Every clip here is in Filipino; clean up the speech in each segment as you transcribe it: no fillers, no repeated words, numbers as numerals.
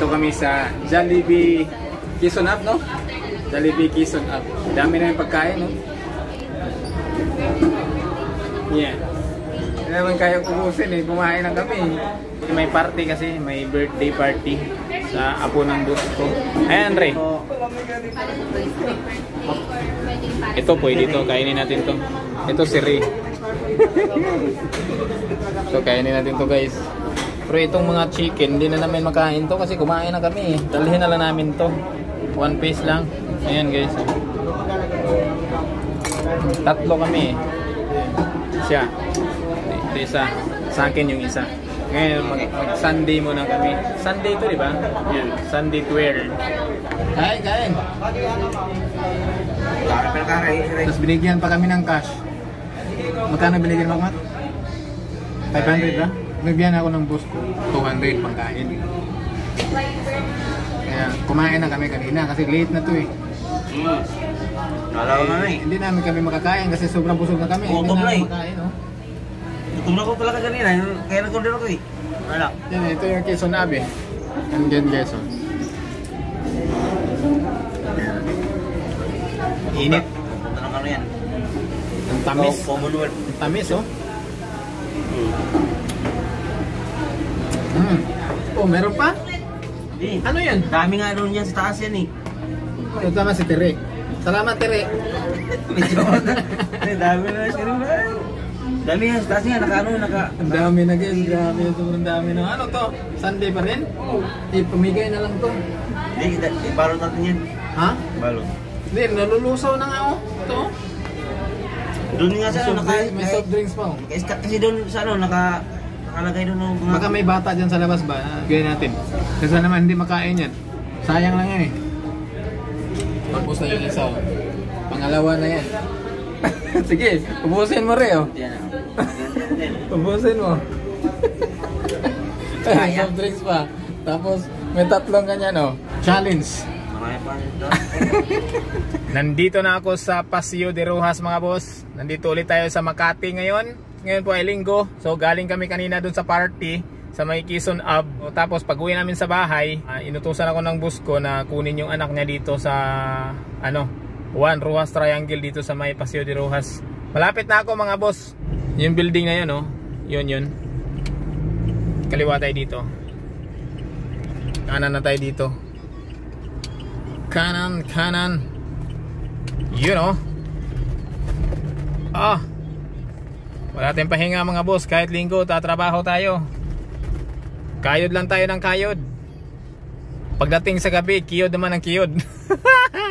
Nandito kami sa Jollibee Quezon Up, no? Jollibee Quezon Up. Dami na yung pagkain, no? Yeah. Hindi naman kaya kubusin eh. Kumain lang kami. May party kasi. May birthday party sa apo ng boss ko. Ayan, Andre. Ito, pwede ito. Kainin natin to. Ito si Ray. So, kainin natin to, guys. Pero itong mga chicken, hindi na namin makain to kasi kumain na kami. Dalhin na lang namin to. 1 piece lang. Ayan, guys. Tatlo kami. Siya. Ito isa. Sa akin yung isa. Ngayon, mag-Sunday muna kami. Sunday to, di ba? Yan. Sunday 12. Kain. Tapos binigyan pa kami ng cash. Magkano binigyan mo, Mat? 500 ba? Binigyan ako ng boss ko. 200 pangkain. Kaya kumain na kami kanina kasi late na to eh. Nalaw na eh. Hindi namin kami makakain kasi sobrang busog na kami. Hindi namin makakain, no? Gutom na ko pala ka kanina, kaya nag-order ako eh. Wala. Yan, ito yung Quezon Ave. And then Quezon. Init. Punta ng ano yan. Ang tamis. Commonwealth. Ang tamis, oh. Oh, meron pa? Hindi. Ano yan? Dami nga doon yan sa taas yan eh. Ito tama si Tere. Salamat, Tere. Medyo dami na siya rin ba? Dami nga sa taas niya, Ang dami na, guys. Grabe, sobrang dami na. Ano to? Sunday pa rin? Pamigay na lang to. Hindi, balot natin yan. Ha? Balot. Hindi, nalulusaw na nga, oh. Ito, oh. Doon nga sa ano, May soft drinks pa, oh. Kasi doon sa ano, nakalagay doon ng mga... Baka may bata dyan sa labas ba? Gawin natin. Kasi naman hindi makain yan. Sayang lang yan eh. Pagpus na yung isa. Pangalawa na yan. Sige, ubusin mo rin, oh. Yan. Ubusin mo. Soft drinks pa. Tapos may tatlong ganyan, oh. Challenge. Nandito na ako sa Paseo de Rojas, mga boss. Nandito ulit tayo sa Makati ngayon. Ngayon po ay linggo. So galing kami kanina dun sa party sa may Quezon Ave. Tapos pag uwi namin sa bahay, inutusan ako ng boss ko na kunin yung anak niya dito sa Juan Rojas Triangle dito sa may Paseo de Rojas. Malapit na ako, mga boss. Yung building na yun, oh. Yun. Kaliwa tayo dito. Kanan na tayo dito. Kanan. Yun, oh. Wala tayong pahinga, mga boss. Kahit linggo, tatrabaho tayo. Kayod lang tayo ng kayod. Pagdating sa gabi, kiyod naman ang kiyod.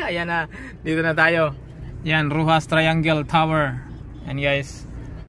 Ayan na, dito na tayo. Yan, Rojas Triangle Tower. And guys,